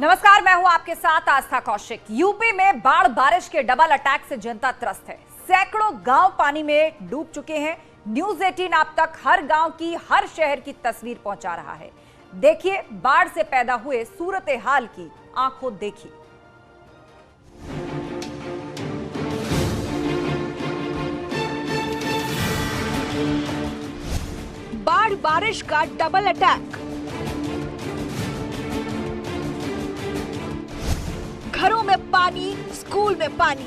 नमस्कार, मैं हूं आपके साथ आस्था कौशिक। यूपी में बाढ़ बारिश के डबल अटैक से जनता त्रस्त है। सैकड़ों गांव पानी में डूब चुके हैं। न्यूज 18 अब तक हर गांव की, हर शहर की तस्वीर पहुंचा रहा है। देखिए बाढ़ से पैदा हुए सूरत हाल की आंखों देखी। बाढ़ बारिश का डबल अटैक। घरों में पानी, स्कूल में पानी,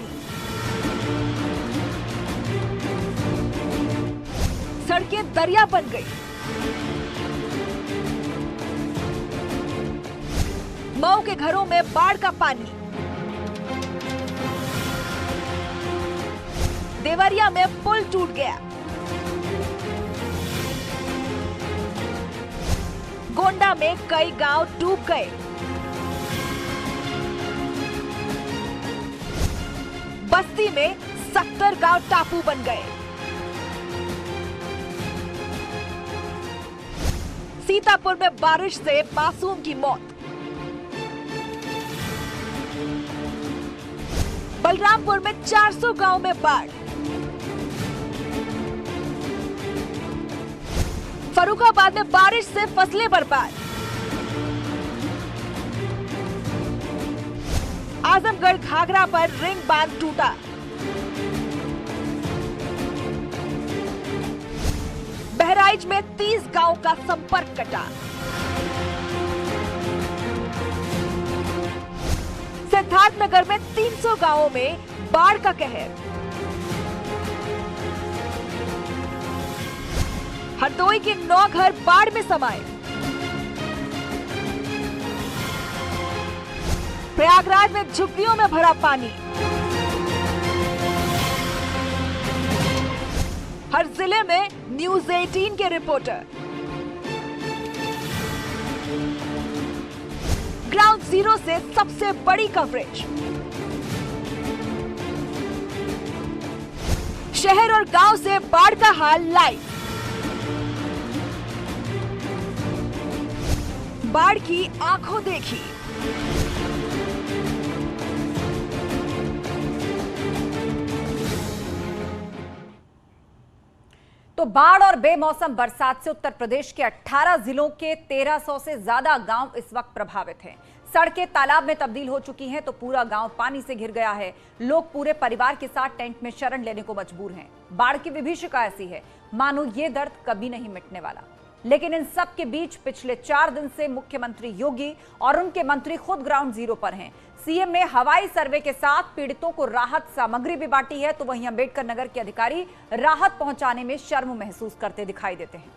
सड़कें दरिया बन गई। मऊ के घरों में बाढ़ का पानी। देवरिया में पुल टूट गया। गोंडा में कई गांव डूब गए। बस्ती में 70 गांव टापू बन गए। सीतापुर में बारिश से मासूम की मौत। बलरामपुर में 400 गांव में बाढ़। फर्रुखाबाद में बारिश से फसलें बर्बाद। आजमगढ़ घाघरा पर रिंग बांध टूटा। बहराइच में 30 गांव का संपर्क कटा। सिद्धार्थनगर में 300 गांवों में बाढ़ का कहर। हरदोई के 9 घर बाढ़ में समाये। प्रयागराज में झुग्गियों में भरा पानी। हर जिले में न्यूज 18 के रिपोर्टर। ग्राउंड जीरो से सबसे बड़ी कवरेज। शहर और गांव से बाढ़ का हाल लाइव। बाढ़ की आंखों देखी। तो बाढ़ और बेमौसम बरसात से उत्तर प्रदेश के 18 जिलों के 1300 से ज्यादा गांव इस वक्त प्रभावित हैं। सड़कें तालाब में तब्दील हो चुकी हैं तो पूरा गांव पानी से घिर गया है। लोग पूरे परिवार के साथ टेंट में शरण लेने को मजबूर हैं। बाढ़ की विभीषिका ऐसी है मानो ये दर्द कभी नहीं मिटने वाला। लेकिन इन सब के बीच पिछले 4 दिन से मुख्यमंत्री योगी और उनके मंत्री खुद ग्राउंड जीरो पर हैं। सीएम ने हवाई सर्वे के साथ पीड़ितों को राहत सामग्री भी बांटी है, तो वहीं अंबेडकर नगर के अधिकारी राहत पहुंचाने में शर्म महसूस करते दिखाई देते हैं।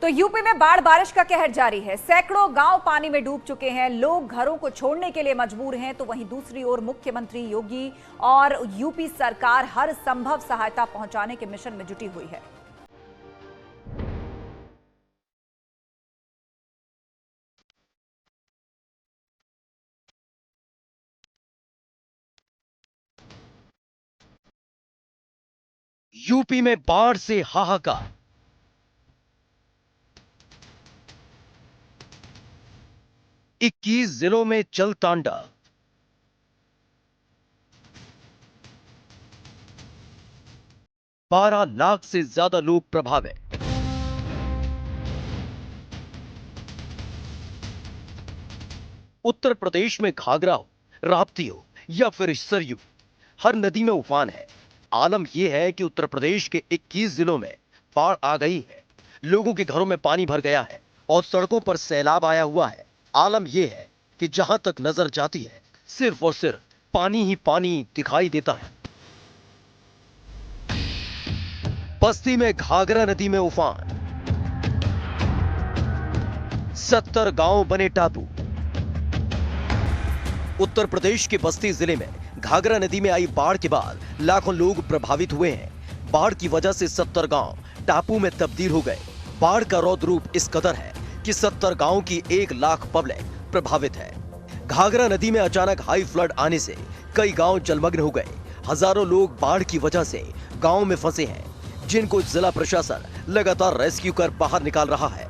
तो यूपी में बाढ़ बारिश का कहर जारी है। सैकड़ों गांव पानी में डूब चुके हैं। लोग घरों को छोड़ने के लिए मजबूर हैं, तो वहीं दूसरी ओर मुख्यमंत्री योगी और यूपी सरकार हर संभव सहायता पहुंचाने के मिशन में जुटी हुई है। यूपी में बाढ़ से हाहाकार। इक्कीस जिलों में जल तांडव। बारह लाख से ज्यादा लोग प्रभावित। उत्तर प्रदेश में घाघरा हो, राप्ती हो या फिर सरयू, हर नदी में उफान है। आलम यह है कि उत्तर प्रदेश के 21 जिलों में बाढ़ आ गई है। लोगों के घरों में पानी भर गया है और सड़कों पर सैलाब आया हुआ है। आलम यह है कि जहां तक नजर जाती है सिर्फ और सिर्फ पानी ही पानी दिखाई देता है। बस्ती में घाघरा नदी में उफान। 70 गांव बने टापू। उत्तर प्रदेश के बस्ती जिले में घाघरा नदी में आई बाढ़ के बाद लाखों लोग प्रभावित हुए हैं। बाढ़ की वजह से 70 गांव टापू में तब्दील हो गए। बाढ़ का रौद्र रूप इस कदर है कि 70 गांव की 1 लाख पब्लिक प्रभावित है। घाघरा नदी में अचानक हाई फ्लड आने से कई गांव जलमग्न हो गए। हजारों लोग बाढ़ की वजह से गांव में फंसे हैं। जिनको जिला प्रशासन लगातार रेस्क्यू कर बाहर निकाल रहा है।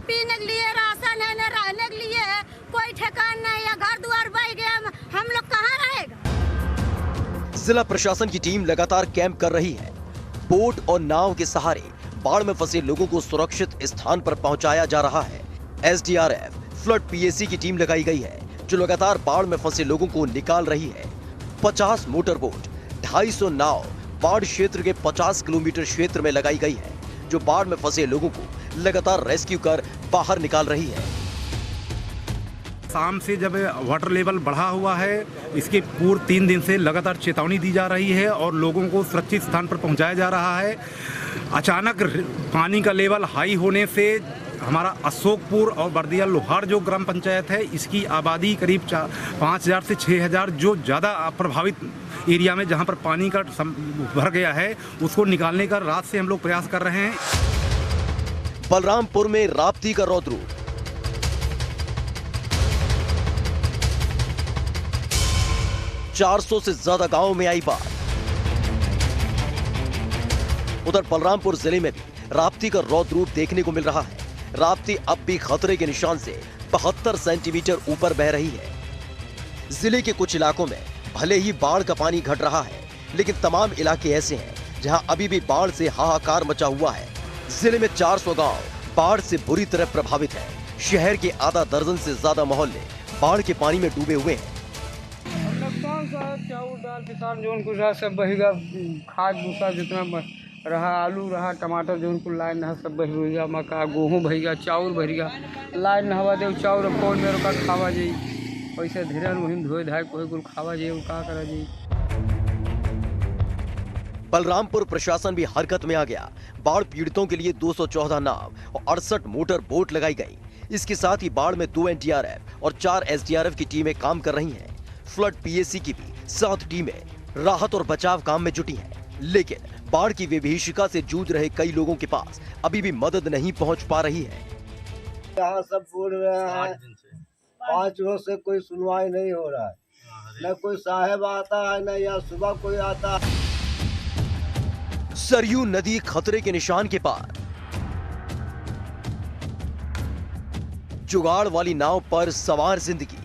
पीने के लिए राशन है, न रहने के लिए है, कोई ठिकाना नहीं है, घर द्वार बह गया, हम लोग कहाँ रहेगा। जिला प्रशासन की टीम लगातार कैंप कर रही है। बोट और नाव के सहारे बाढ़ में फंसे लोगों को सुरक्षित स्थान पर पहुंचाया जा रहा है। एसडीआरएफ, फ्लड पीएसी की टीम लगाई गई है जो लगातार बाढ़ में फंसे लोगों को निकाल रही है। 50 मोटर बोट, 250 नाव बाढ़ क्षेत्र के 50 किलोमीटर क्षेत्र में लगाई गई है जो बाढ़ में फंसे लोगों को लगातार रेस्क्यू कर बाहर निकाल रही है। शाम से जब वाटर लेवल बढ़ा हुआ है, इसके पूर्व 3 दिन से लगातार चेतावनी दी जा रही है और लोगों को सुरक्षित स्थान पर पहुंचाया जा रहा है। अचानक पानी का लेवल हाई होने से हमारा अशोकपुर और बर्दिया लोहार जो ग्राम पंचायत है, इसकी आबादी करीब 5000 से 6000 जो ज़्यादा प्रभावित एरिया में जहां पर पानी का भर गया है, उसको निकालने का रात से हम लोग प्रयास कर रहे हैं। बलरामपुर में राप्ती का रौद्र रूप। ,400 से ज्यादा गांवों में आई बाढ़। उधर बलरामपुर जिले में भी राप्ती का रौद्र रूप देखने को मिल रहा है। राप्ती अब भी खतरे के निशान से 72 सेंटीमीटर ऊपर बह रही है। जिले के कुछ इलाकों में भले ही बाढ़ का पानी घट रहा है, लेकिन तमाम इलाके ऐसे हैं जहां अभी भी बाढ़ से हाहाकार मचा हुआ है। जिले में 400 गांव बाढ़ से बुरी तरह प्रभावित है। शहर के आधा दर्जन से ज्यादा मोहल्ले बाढ़ के पानी में डूबे हुए हैं। नुकसान सा चाउर दाल किसान जो उनको रहा सब बहेगा, खाद भूसा जितना रहा, आलू रहा, टमाटर जो उनको लाइन रहा सब बह गया, मक्का गेहूँ बहेगा, चाउर बहेगा, लाइन नहवा दे चाउर कौन मेरे का खावा जाई, पैसे धीरे वहीं धोए धाय कोई कुल खावा जाए, का करा जाए। बलरामपुर प्रशासन भी हरकत में आ गया। बाढ़ पीड़ितों के लिए 214 नाव और 68 मोटर बोट लगाई गई। इसके साथ ही बाढ़ में 2 एनडीआरएफ और 4 एसडीआरएफ की टीमें काम कर रही हैं। फ्लड पीएसी की भी 7 टीमें राहत और बचाव काम में जुटी हैं। लेकिन बाढ़ की विभीषिका से जूझ रहे कई लोगों के पास अभी भी मदद नहीं पहुंच पा रही है। यहाँ सब बोल रहे हैं 5 रोज से कोई सुनवाई नहीं हो रहा है, न कोई साहब आता है, न यहाँ सुबह कोई आता है। सरयू नदी खतरे के निशान के पार। जुगाड़ वाली नाव पर सवार जिंदगी।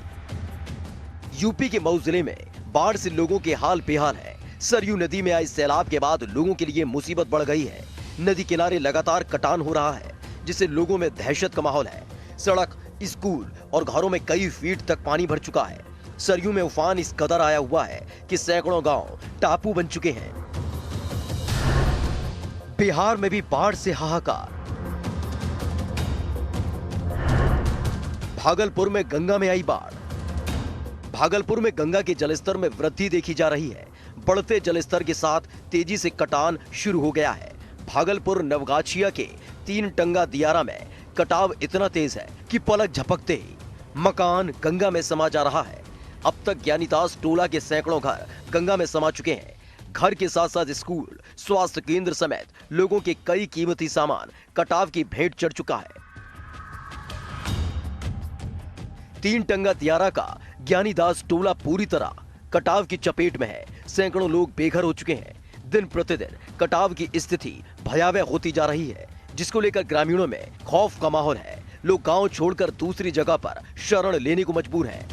यूपी के मऊ जिले में बाढ़ से लोगों के हाल बेहाल है। सरयू नदी में आए सैलाब के बाद लोगों के लिए मुसीबत बढ़ गई है। नदी किनारे लगातार कटान हो रहा है, जिससे लोगों में दहशत का माहौल है। सड़क, स्कूल और घरों में कई फीट तक पानी भर चुका है। सरयू में उफान इस कदर आया हुआ है कि सैकड़ों गांव टापू बन चुके हैं। बिहार में भी बाढ़ से हाहाकार। भागलपुर में गंगा में आई बाढ़। भागलपुर में गंगा के जलस्तर में वृद्धि देखी जा रही है। बढ़ते जलस्तर के साथ तेजी से कटान शुरू हो गया है। भागलपुर नवगाछिया के 3 टंगा दियारा में कटाव इतना तेज है कि पलक झपकते ही मकान गंगा में समा जा रहा है। अब तक ज्ञानीदास टोला के सैकड़ों घर गंगा में समा चुके हैं। घर के साथ साथ स्कूल, स्वास्थ्य केंद्र समेत लोगों के कई कीमती सामान कटाव की भेंट चढ़ चुका है। 3 टंगा दियारा का ज्ञानीदास टोला पूरी तरह कटाव की चपेट में है। सैकड़ों लोग बेघर हो चुके हैं। दिन प्रतिदिन कटाव की स्थिति भयावह होती जा रही है, जिसको लेकर ग्रामीणों में खौफ का माहौल है। लोग गांव छोड़कर दूसरी जगह पर शरण लेने को मजबूर हैं।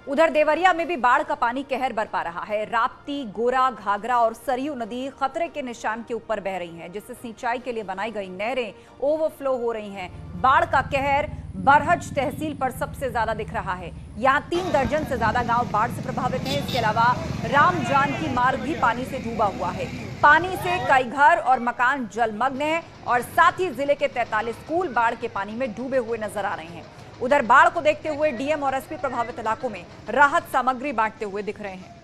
उधर देवरिया में भी बाढ़ का पानी कहर बरपा रहा है। राप्ती, गोरा, घाघरा और सरयू नदी खतरे के निशान के ऊपर बह रही हैं, जिससे सिंचाई के लिए बनाई गई नहरें ओवरफ्लो हो रही हैं। बाढ़ का कहर बरहज तहसील पर सबसे ज्यादा दिख रहा है। यहाँ 3 दर्जन से ज्यादा गांव बाढ़ से प्रभावित हैं। इसके अलावा राम जानकी मार्ग भी पानी से डूबा हुआ है। पानी से कई घर और मकान जलमग्न हैं और साथ ही जिले के 43 स्कूल बाढ़ के पानी में डूबे हुए नजर आ रहे हैं। उधर बाढ़ को देखते हुए डीएम और एसपी प्रभावित इलाकों में राहत सामग्री बांटते हुए दिख रहे हैं।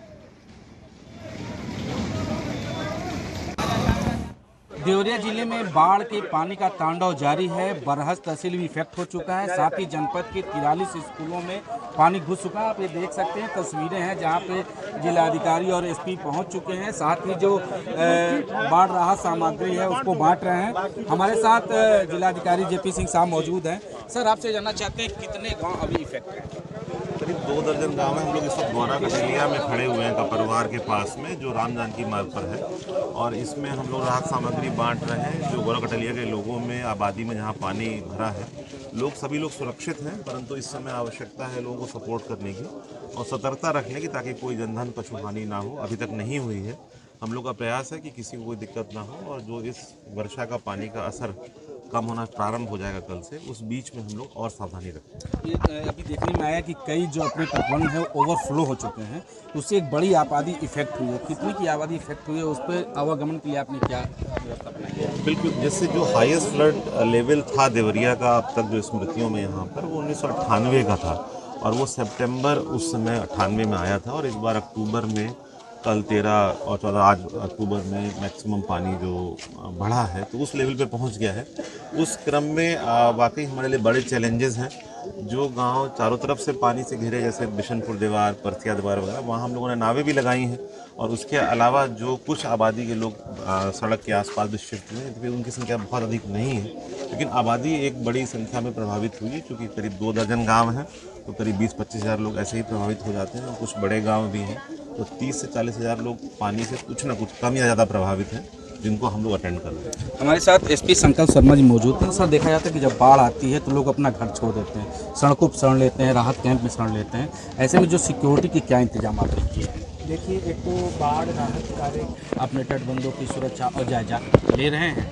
देवरिया जिले में बाढ़ के पानी का तांडव जारी है। बरहज तहसील भी इफेक्ट हो चुका है। साथ ही जनपद के 43 स्कूलों में पानी घुस चुका है। आप ये देख सकते हैं, तस्वीरें हैं जहां पे जिलाधिकारी और एसपी पहुंच चुके हैं। साथ ही जो बाढ़ राहत सामग्री है उसको बांट रहे हैं। हमारे साथ जिलाधिकारी जेपी सिंह साहब मौजूद हैं। सर आपसे जानना चाहते हैं कितने गांव अभी इफेक्ट हैं? करीब 2 दर्जन गांव हैं। हम लोग इस वक्त गोरा कटेलिया में खड़े हुए हैं कपरवार के पास में, जो राम जानकी मार्ग पर है, और इसमें हम लोग राहत सामग्री बांट रहे हैं जो गोरा कटेलिया के लोगों में, आबादी में जहां पानी भरा है। सभी लोग सुरक्षित हैं, परंतु इस समय आवश्यकता है लोगों को सपोर्ट करने की और सतर्कता रखने की, ताकि कोई जनधन पशु हानि ना हो। अभी तक नहीं हुई है। हम लोग का प्रयास है कि किसी को कोई दिक्कत ना हो, और जो इस वर्षा का पानी का असर कम होना प्रारंभ हो जाएगा कल से, उस बीच में हम लोग और सावधानी रखें। अभी देखने में आया कि कई जो अपने तटबंध है ओवरफ्लो हो चुके हैं, उससे एक बड़ी आबादी इफेक्ट हुई है। कितनी की आबादी इफेक्ट हुई है, उस पर आवागमन के लिए आपने क्या व्यवस्था बनाई है? बिल्कुल, जैसे जो हाईएस्ट फ्लड लेवल था देवरिया का अब तक जो स्मृतियों में यहाँ पर, वो 1998 का था, और वो सितंबर उस समय 98 में आया था, और इस बार अक्टूबर में, कल 13 और 14 आज अक्टूबर में मैक्सिमम पानी जो बढ़ा है तो उस लेवल पे पहुंच गया है। उस क्रम में वाकई हमारे लिए बड़े चैलेंजेस हैं। जो गांव चारों तरफ से पानी से घिरे, जैसे बिशनपुर दीवार, परसिया दीवार वगैरह, वहाँ हम लोगों ने नावें भी लगाई हैं, और उसके अलावा जो कुछ आबादी के लोग सड़क के आसपास भी शिफ्ट हुए हैं, उनकी संख्या बहुत अधिक नहीं है, लेकिन आबादी एक बड़ी संख्या में प्रभावित हुई है। चूँकि करीब 2 दर्जन गाँव हैं, तो करीब 20-25 हज़ार लोग ऐसे ही प्रभावित हो जाते हैं, और कुछ बड़े गाँव भी हैं, तो 30 से 40 हज़ार लोग पानी से कुछ ना कुछ कम या ज़्यादा प्रभावित हैं, जिनको हम लोग अटेंड कर रहे हैं। हमारे साथ एसपी संकल्प शर्मा जी मौजूद हैं। सर, देखा जाता है कि जब बाढ़ आती है तो लोग अपना घर छोड़ देते हैं, सड़कों पर शरण लेते हैं, राहत कैंप में शरण लेते हैं। ऐसे में जो सिक्योरिटी के क्या इंतजाम आपने किए हैं? देखिए, एक तो बाढ़ राहत कार्य अपने तटबंधों की सुरक्षा और जायजा ले रहे हैं।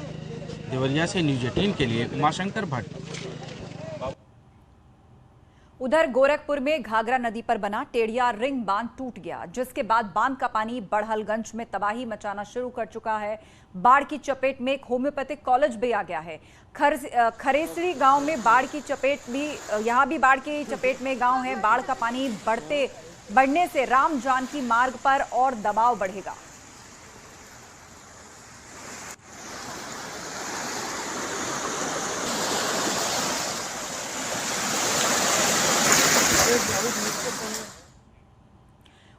देवरिया से न्यूज़ 18 के लिए उमाशंकर भट्ट। उधर गोरखपुर में घाघरा नदी पर बना टेढ़िया रिंग बांध टूट गया, जिसके बाद बांध का पानी बड़हलगंज में तबाही मचाना शुरू कर चुका है। बाढ़ की चपेट में एक होम्योपैथिक कॉलेज भी आ गया है। खरेसरी गांव में बाढ़ की चपेट भी, यहां भी बाढ़ की चपेट में गांव है। बाढ़ का पानी बढ़ने से राम जानकी मार्ग पर और दबाव बढ़ेगा।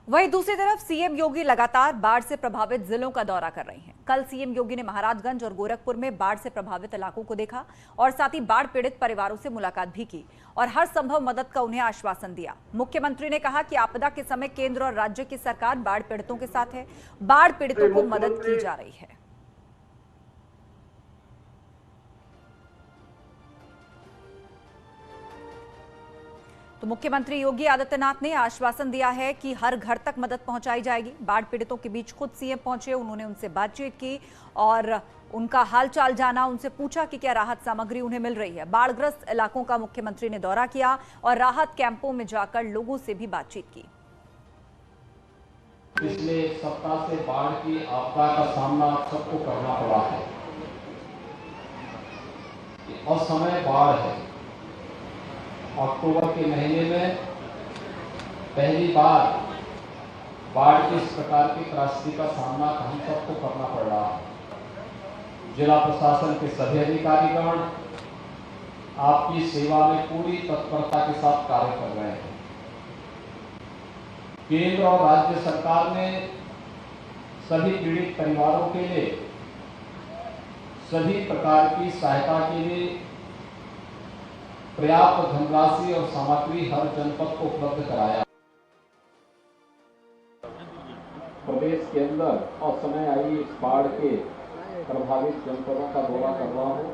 वहीं दूसरी तरफ सीएम योगी लगातार बाढ़ से प्रभावित जिलों का दौरा कर रहे हैं। कल सीएम योगी ने महाराजगंज और गोरखपुर में बाढ़ से प्रभावित इलाकों को देखा और साथ ही बाढ़ पीड़ित परिवारों से मुलाकात भी की और हर संभव मदद का उन्हें आश्वासन दिया। मुख्यमंत्री ने कहा कि आपदा के समय केंद्र और राज्य की सरकार बाढ़ पीड़ितों के साथ है, बाढ़ पीड़ितों को मदद की जा रही है। तो मुख्यमंत्री योगी आदित्यनाथ ने आश्वासन दिया है कि हर घर तक मदद पहुंचाई जाएगी। बाढ़ पीड़ितों के बीच खुद सीएम पहुंचे, उन्होंने उनसे बातचीत की और उनका हालचाल जाना, उनसे पूछा कि क्या राहत सामग्री उन्हें मिल रही है। बाढ़ग्रस्त इलाकों का मुख्यमंत्री ने दौरा किया और राहत कैंपों में जाकर लोगों से भी बातचीत की। पिछले एक सप्ताह से बाढ़ की आपदा का सामना सबको करना पड़ा है। असमय बाढ़ है। अक्टूबर के महीने में पहली बार बाढ़ के इस प्रकार की त्रासदी का सामना हम सबको करना पड़ रहा है। जिला प्रशासन के सभी अधिकारीगण आपकी सेवा में पूरी तत्परता के साथ कार्य कर रहे हैं। केंद्र और राज्य सरकार ने सभी पीड़ित परिवारों के लिए सभी प्रकार की सहायता के लिए पर्याप्त धनराशि और सामग्री हर जनपद को उपलब्ध कराया। प्रदेश के अंदर असमय आई इस बाढ़ के प्रभावित जनपदों का दौरा कर रहा हूं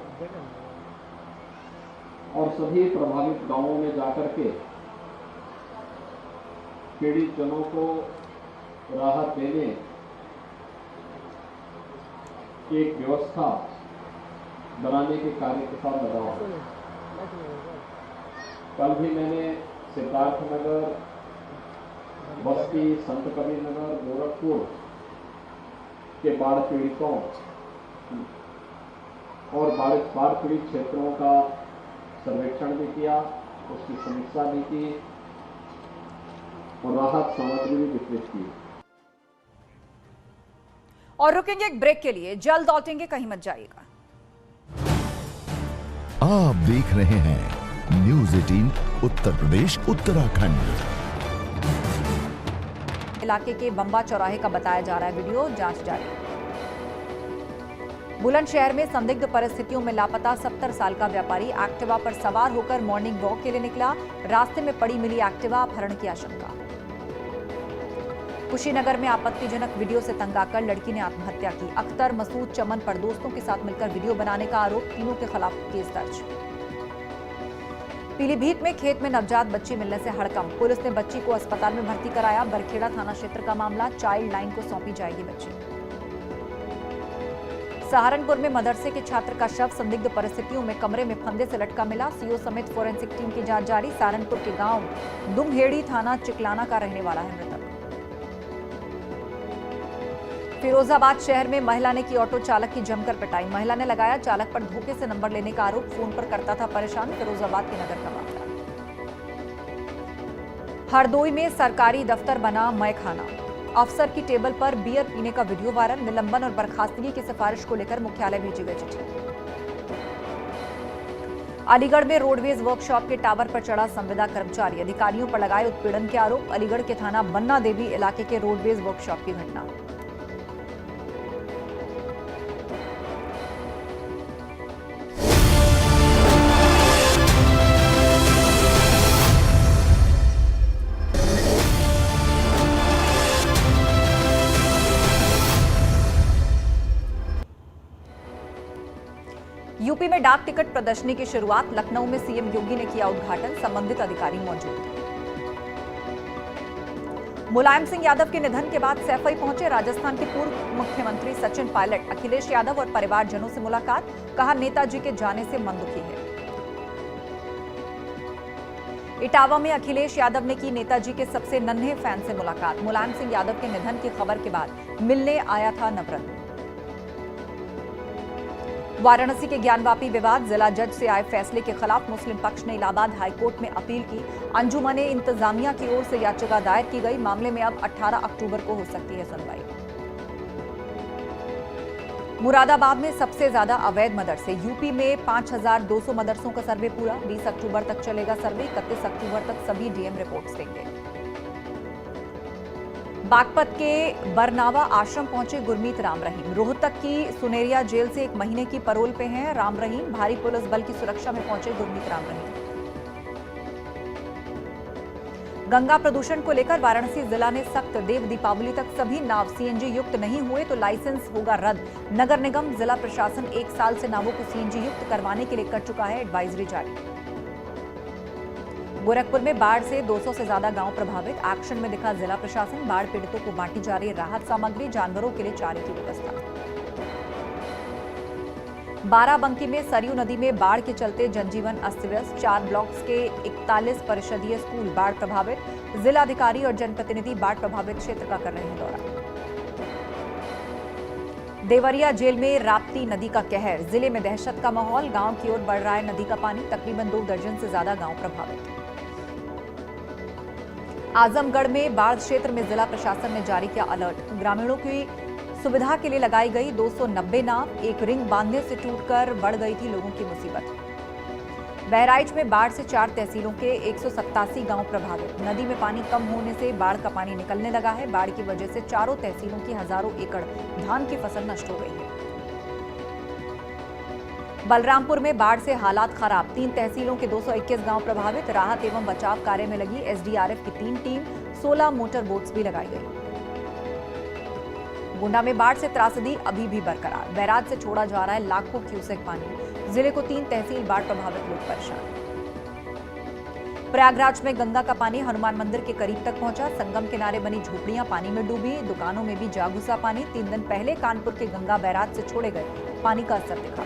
और सभी प्रभावित गांवों में जाकर के पीड़ित जनों को राहत देने की एक व्यवस्था बनाने के कार्य के साथ लगा हूं। कल भी मैंने सिद्धार्थनगर, बस्ती, संत कबीर नगर, गोरखपुर के बाढ़ पीड़ितों और बाढ़ पीड़ित क्षेत्रों का सर्वेक्षण भी किया, उसकी समीक्षा भी की और राहत सामग्री भी वितरित की। और रुकेंगे एक ब्रेक के लिए, जल्द लौटेंगे, कहीं मत जाइएगा। आप देख रहे हैं न्यूज़ 18 उत्तर प्रदेश उत्तराखंड। इलाके के बंबा चौराहे का बताया जा रहा है वीडियो, जांच जारी। बुलंदशहर में संदिग्ध परिस्थितियों में लापता 70 साल का व्यापारी एक्टिवा पर सवार होकर मॉर्निंग वॉक के लिए निकला। रास्ते में पड़ी मिली एक्टिवा, अपहरण की आशंका। कुशीनगर में आपत्तिजनक वीडियो से तंग आकर लड़की ने आत्महत्या की। अख्तर, मसूद, चमन पर दोस्तों के साथ मिलकर वीडियो बनाने का आरोप, तीनों के खिलाफ केस दर्ज। पीलीभीत में खेत में नवजात बच्ची मिलने से हड़कंप, पुलिस ने बच्ची को अस्पताल में भर्ती कराया। बरखेड़ा थाना क्षेत्र का मामला, चाइल्ड लाइन को सौंपी जाएगी बच्ची। सहारनपुर में मदरसे के छात्र का शव संदिग्ध परिस्थितियों में कमरे में फंदे से लटका मिला। सीओ समेत फोरेंसिक टीम की जांच जारी। सहारनपुर के गांव दुमहेड़ी, थाना चिकलाना का रहने वाला है मृतक। फिरोजाबाद शहर में महिला ने की ऑटो चालक की जमकर पिटाई। महिला ने लगाया चालक पर धोखे से नंबर लेने का आरोप, फोन पर करता था परेशान। फिरोजाबाद के नगर का मामला। हरदोई में सरकारी दफ्तर बना मैखाना, अफसर की टेबल पर बियर पीने का वीडियो वायरल। निलंबन और बर्खास्तगी की सिफारिश को लेकर मुख्यालय भेजी गई चिट्ठी। अलीगढ़ में रोडवेज वर्कशॉप के टावर पर चढ़ा संविदा कर्मचारी, अधिकारियों पर लगाए उत्पीड़न के आरोप। अलीगढ़ के थाना बन्ना देवी इलाके के रोडवेज वर्कशॉप की घटना। यूपी में डाक टिकट प्रदर्शनी की शुरुआत, लखनऊ में सीएम योगी ने किया उद्घाटन। संबंधित अधिकारी मौजूद। मुलायम सिंह यादव के निधन के बाद सैफई पहुंचे राजस्थान के पूर्व मुख्यमंत्री सचिन पायलट। अखिलेश यादव और परिवारजनों से मुलाकात, कहा नेताजी के जाने से मन दुखी है। इटावा में अखिलेश यादव ने की नेताजी के सबसे नन्हे फैन से मुलाकात। मुलायम सिंह यादव के निधन की खबर के बाद मिलने आया था नवरत्न। वाराणसी के ज्ञानवापी विवाद, जिला जज से आए फैसले के खिलाफ मुस्लिम पक्ष ने इलाहाबाद हाईकोर्ट में अपील की। अंजुमने इंतजामिया की ओर से याचिका दायर की गई। मामले में अब 18 अक्टूबर को हो सकती है सुनवाई। मुरादाबाद में सबसे ज्यादा अवैध मदरसे, यूपी में 5200 मदरसों का सर्वे पूरा। 20 अक्टूबर तक चलेगा सर्वे। 31 अक्टूबर तक सभी डीएम रिपोर्ट्स देंगे। बागपत के बरनावा आश्रम पहुंचे गुरमीत राम रहीम। रोहतक की सुनेरिया जेल से 1 महीने की पैरोल पे हैं राम रहीम। भारी पुलिस बल की सुरक्षा में पहुंचे गुरमीत राम रहीम। गंगा प्रदूषण को लेकर वाराणसी जिला ने सख्त, देव दीपावली तक सभी नाव सीएनजी युक्त नहीं हुए तो लाइसेंस होगा रद्द। नगर निगम जिला प्रशासन 1 साल से नावों को सीएनजी युक्त करवाने के लिए कर चुका है एडवाइजरी जारी। गोरखपुर में बाढ़ से 200 से ज्यादा गांव प्रभावित, एक्शन में दिखा जिला प्रशासन। बाढ़ पीड़ितों को बांटी जा रही राहत सामग्री, जानवरों के लिए चारे की व्यवस्था। बाराबंकी में सरयू नदी में बाढ़ के चलते जनजीवन अस्त व्यस्त। 4 ब्लॉक्स के 41 परिषदीय स्कूल बाढ़ प्रभावित। जिलाधिकारी और जनप्रतिनिधि बाढ़ प्रभावित क्षेत्र का कर रहे हैं दौरा। देवरिया जेल में राप्ती नदी का कहर, जिले में दहशत का माहौल। गांव की ओर बढ़ रहा है नदी का पानी, तकरीबन 2 दर्जन से ज्यादा गांव प्रभावित। आजमगढ़ में बाढ़ क्षेत्र में जिला प्रशासन ने जारी किया अलर्ट। ग्रामीणों की सुविधा के लिए लगाई गई 290 नाव। एक रिंग बांधने से टूटकर बढ़ गई थी लोगों की मुसीबत। बहराइच में बाढ़ से 4 तहसीलों के 187 गांव प्रभावित। नदी में पानी कम होने से बाढ़ का पानी निकलने लगा है। बाढ़ की वजह से चारों तहसीलों की हजारों एकड़ धान की फसल नष्ट हो गई है। बलरामपुर में बाढ़ से हालात खराब, 3 तहसीलों के 221 गांव प्रभावित। राहत एवं बचाव कार्य में लगी एसडीआरएफ की 3 टीम, 16 मोटर बोट्स भी लगाई गई। गोंडा में बाढ़ से त्रासदी अभी भी बरकरार। बैराज से छोड़ा जा रहा है लाखों क्यूसेक पानी। जिले को 3 तहसील बाढ़ प्रभावित लोग परेशान। प्रयागराज में गंगा का पानी हनुमान मंदिर के करीब तक पहुंचा। संगम किनारे बनी झोपड़ियां पानी में डूबी, दुकानों में भी जा घुसा पानी। 3 दिन पहले कानपुर के गंगा बैराज से छोड़े गए पानी का असर दिखा।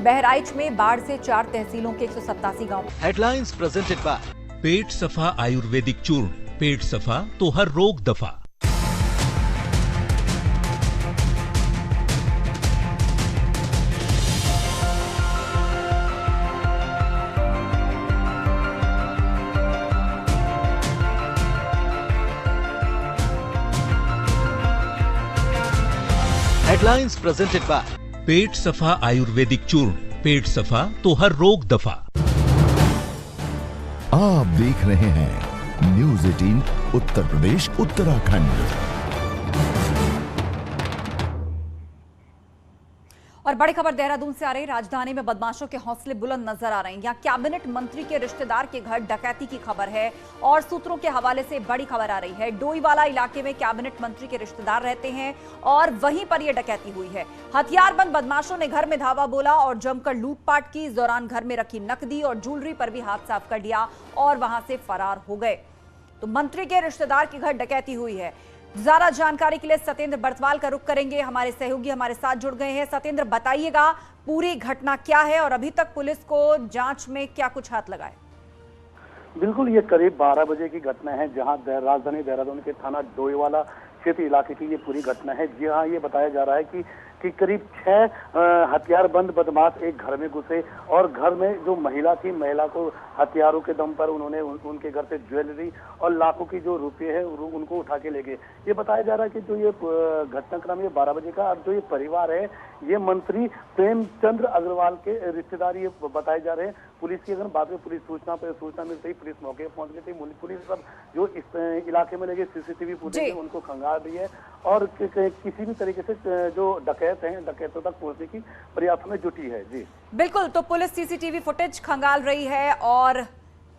बहराइच में बाढ़ से 4 तहसीलों के 187 गांव। हेडलाइंस प्रेजेंटेड बाय पेट सफा आयुर्वेदिक चूर्ण। पेट सफा तो हर रोग दफा। हेडलाइंस प्रेजेंटेड बाय पेट सफा आयुर्वेदिक चूर्ण। पेट सफा तो हर रोग दफा। आप देख रहे हैं न्यूज़ 18 उत्तर प्रदेश उत्तराखंड। और बड़ी खबर देहरादून से आ रही। राजधानी में बदमाशों के हौसले बुलंद नजर आ रहे हैं। यहाँ कैबिनेट मंत्री के रिश्तेदार के घर डकैती की खबर है और सूत्रों के हवाले से बड़ी खबर आ रही है। डोईवाला इलाके में कैबिनेट मंत्री के रिश्तेदार रहते हैं और वहीं पर यह डकैती हुई है। हथियारबंद बदमाशों ने घर में धावा बोला और जमकर लूटपाट की। इस दौरान घर में रखी नकदी और ज्वेलरी पर भी हाथ साफ कर लिया और वहां से फरार हो गए। तो मंत्री के रिश्तेदार के घर डकैती हुई है। ज्यादा जानकारी के लिए सत्येंद्र बर्तवाल का रुख करेंगे। हमारे सहयोगी हमारे साथ जुड़ गए हैं। सत्येंद्र, बताइएगा पूरी घटना क्या है और अभी तक पुलिस को जांच में क्या कुछ हाथ लगाए? बिल्कुल, ये करीब 12 बजे की घटना है, जहां राजधानी देहरादून के थाना डोईवाला क्षेत्र इलाके की ये पूरी घटना है। जी हाँ, ये बताया जा रहा है कि करीब 6 हथियारबंद बदमाश एक घर में घुसे और घर में जो महिला थी, महिला को हथियारों के दम पर उन्होंने उनके घर से ज्वेलरी और लाखों की जो रुपये है उनको उठा के ले गए। ये बताया जा रहा है कि जो ये घटनाक्रम ये 12 बजे का, और जो ये परिवार है ये मंत्री प्रेमचंद्र अग्रवाल के रिश्तेदार ये बताए जा रहे हैं। पुलिस की अगर बात में पुलिस सूचना मिलते ही पुलिस मौके पर पहुंच गई थी। पुलिस सब जो इस इलाके में लगे सीसीटीवी फुटेज उनको खंगाल रही है और किसी भी तरीके से जो डकैतों तक पहुंचने की प्रयास में जुटी है। जी बिल्कुल, तो पुलिस सीसीटीवी फुटेज खंगाल रही है और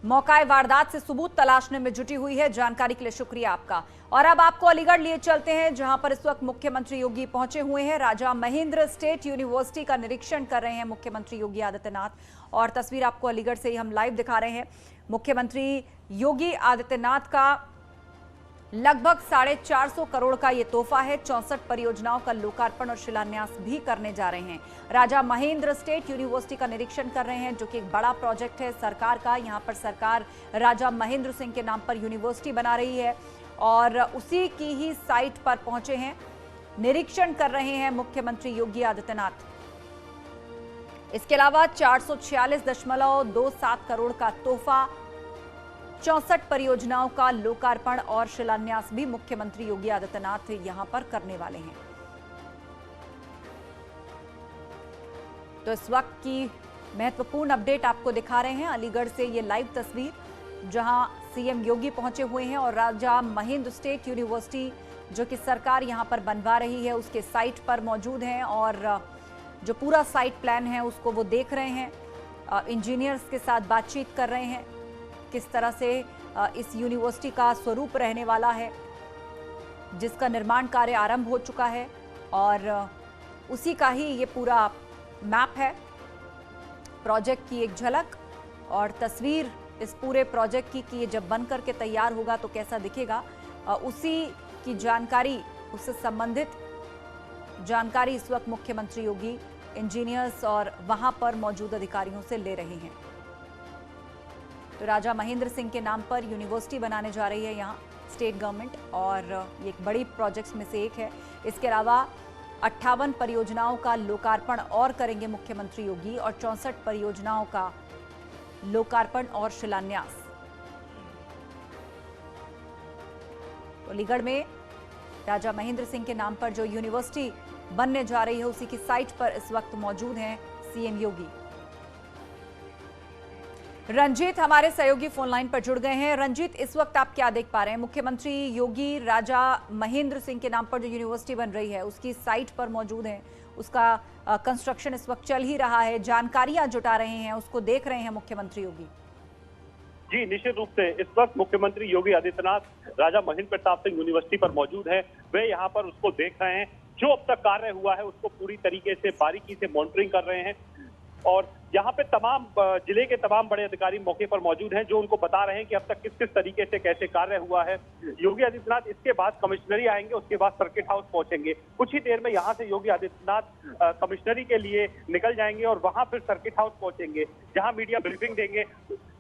मौका वारदात से सबूत तलाशने में जुटी हुई है। जानकारी के लिए शुक्रिया आपका। और अब आपको अलीगढ़ लिए चलते हैं, जहां पर इस वक्त मुख्यमंत्री योगी पहुंचे हुए हैं। राजा महेंद्र स्टेट यूनिवर्सिटी का निरीक्षण कर रहे हैं मुख्यमंत्री योगी आदित्यनाथ और तस्वीर आपको अलीगढ़ से ही हम लाइव दिखा रहे हैं। मुख्यमंत्री योगी आदित्यनाथ का लगभग 450 करोड़ का ये तोहफा है। 64 परियोजनाओं का लोकार्पण और शिलान्यास भी करने जा रहे हैं। राजा महेंद्र स्टेट यूनिवर्सिटी का निरीक्षण कर रहे हैं, जो कि एक बड़ा प्रोजेक्ट है सरकार का। यहाँ पर सरकार राजा महेंद्र सिंह के नाम पर यूनिवर्सिटी बना रही है और उसी की ही साइट पर पहुंचे हैं, निरीक्षण कर रहे हैं मुख्यमंत्री योगी आदित्यनाथ। इसके अलावा 446.27 करोड़ का तोहफा, 64 परियोजनाओं का लोकार्पण और शिलान्यास भी मुख्यमंत्री योगी आदित्यनाथ यहां पर करने वाले हैं। तो इस वक्त की महत्वपूर्ण अपडेट आपको दिखा रहे हैं अलीगढ़ से ये लाइव तस्वीर, जहां सीएम योगी पहुंचे हुए हैं और राजा महेंद्र स्टेट यूनिवर्सिटी जो कि सरकार यहां पर बनवा रही है उसके साइट पर मौजूद हैं और जो पूरा साइट प्लान है उसको वो देख रहे हैं। इंजीनियर्स के साथ बातचीत कर रहे हैं किस तरह से इस यूनिवर्सिटी का स्वरूप रहने वाला है, जिसका निर्माण कार्य आरंभ हो चुका है और उसी का ही ये पूरा मैप है। प्रोजेक्ट की एक झलक और तस्वीर इस पूरे प्रोजेक्ट की कि ये जब बनकर के तैयार होगा तो कैसा दिखेगा, उसी की जानकारी, उससे संबंधित जानकारी इस वक्त मुख्यमंत्री योगी इंजीनियर्स और वहां पर मौजूद अधिकारियों से ले रहे हैं। तो राजा महेंद्र सिंह के नाम पर यूनिवर्सिटी बनाने जा रही है यहाँ स्टेट गवर्नमेंट और ये एक बड़ी प्रोजेक्ट्स में से एक है। इसके अलावा 58 परियोजनाओं का लोकार्पण और करेंगे मुख्यमंत्री योगी और 64 परियोजनाओं का लोकार्पण और शिलान्यास। तो अलीगढ़ में राजा महेंद्र सिंह के नाम पर जो यूनिवर्सिटी बनने जा रही है उसी की साइट पर इस वक्त मौजूद हैं सीएम योगी। रंजीत हमारे सहयोगी फोन लाइन पर जुड़ गए हैं। रंजीत, इस वक्त आप क्या देख पा रहे हैं? मुख्यमंत्री योगी राजा महेंद्र सिंह के नाम पर जो यूनिवर्सिटी बन रही है उसकी साइट पर मौजूद हैं, उसका कंस्ट्रक्शन इस वक्त चल ही रहा है, जानकारियां जुटा रहे हैं, उसको देख रहे हैं मुख्यमंत्री योगी। जी निश्चित रूप से इस वक्त मुख्यमंत्री योगी आदित्यनाथ राजा महेंद्र प्रताप सिंह यूनिवर्सिटी पर मौजूद है। वे यहाँ पर उसको देख रहे हैं, जो अब तक कार्य हुआ है उसको पूरी तरीके से बारीकी से मॉनिटरिंग कर रहे हैं और यहाँ पे तमाम जिले के तमाम बड़े अधिकारी मौके पर मौजूद हैं, जो उनको बता रहे हैं कि अब तक किस किस तरीके से कैसे कार्य हुआ है। योगी आदित्यनाथ इसके बाद कमिश्नरी आएंगे, उसके बाद सर्किट हाउस पहुंचेंगे। कुछ ही देर में यहाँ से योगी आदित्यनाथ कमिश्नरी के लिए निकल जाएंगे और वहां फिर सर्किट हाउस पहुंचेंगे, जहां मीडिया ब्रीफिंग देंगे।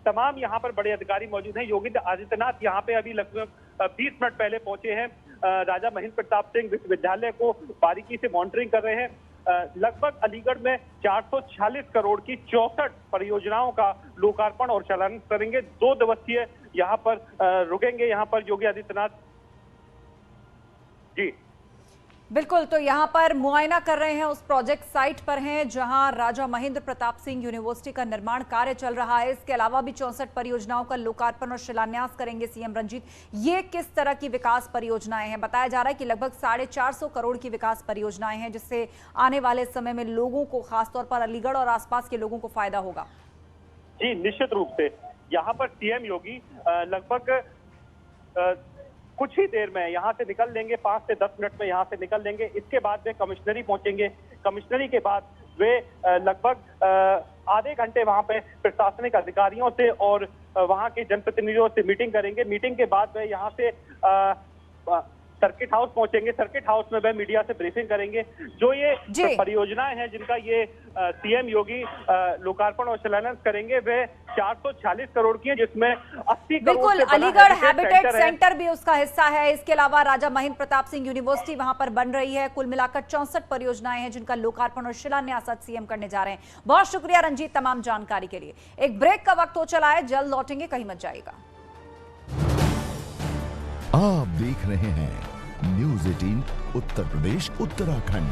तमाम यहाँ पर बड़े अधिकारी मौजूद हैं। योगी आदित्यनाथ यहाँ पे अभी लगभग 20 मिनट पहले पहुंचे हैं। राजा महेंद्र प्रताप सिंह विश्वविद्यालय को बारीकी से मॉनिटरिंग कर रहे हैं। लगभग अलीगढ़ में 446 करोड़ की 64 परियोजनाओं का लोकार्पण और शिलान्यास करेंगे। 2 दिवसीय यहाँ पर रुकेंगे यहाँ पर योगी आदित्यनाथ जी। बिल्कुल, तो यहाँ पर मुआयना कर रहे हैं, उस प्रोजेक्ट साइट पर हैं जहां राजा महेंद्र प्रताप सिंह यूनिवर्सिटी का निर्माण कार्य चल रहा है। इसके अलावा भी 64 परियोजनाओं का लोकार्पण और शिलान्यास करेंगे सीएम रंजीत। ये किस तरह की विकास परियोजनाएं हैं? बताया जा रहा है कि लगभग 450 करोड़ की विकास परियोजनाएं हैं, जिससे आने वाले समय में लोगों को, खासतौर पर अलीगढ़ और आसपास के लोगों को फायदा होगा। जी निश्चित रूप से यहाँ पर सीएम योगी लगभग कुछ ही देर में यहाँ से निकल लेंगे, 5 से 10 मिनट में यहाँ से निकल लेंगे। इसके बाद वे कमिश्नरी पहुंचेंगे। कमिश्नरी के बाद वे लगभग आधे घंटे वहाँ पे प्रशासनिक अधिकारियों से और वहाँ के जनप्रतिनिधियों से मीटिंग करेंगे। मीटिंग के बाद वे यहाँ से सर्किट हाउस पहुंचेंगे। सर्किट हाउस में वह मीडिया से ब्रीफिंग करेंगे। जो ये परियोजनाएं हैं जिनका ये सीएम योगी लोकार्पण और शिलान्यास करेंगे, वे 446 करोड़ की है, जिसमें 80 करोड़ बिल्कुल, अलीगढ़ हैबिटेट सेंटर भी उसका हिस्सा है। इसके अलावा राजा महेंद्र प्रताप सिंह यूनिवर्सिटी वहां पर बन रही है। कुल मिलाकर 64 परियोजनाएं हैं जिनका लोकार्पण और शिलान्यास आज सीएम करने जा रहे हैं। बहुत शुक्रिया रंजीत तमाम जानकारी के लिए। एक ब्रेक का वक्त हो चला है, जल्द लौटेंगे, कहीं मत जाइएगा। आप देख रहे हैं न्यूज़ 18 उत्तर प्रदेश उत्तराखंड।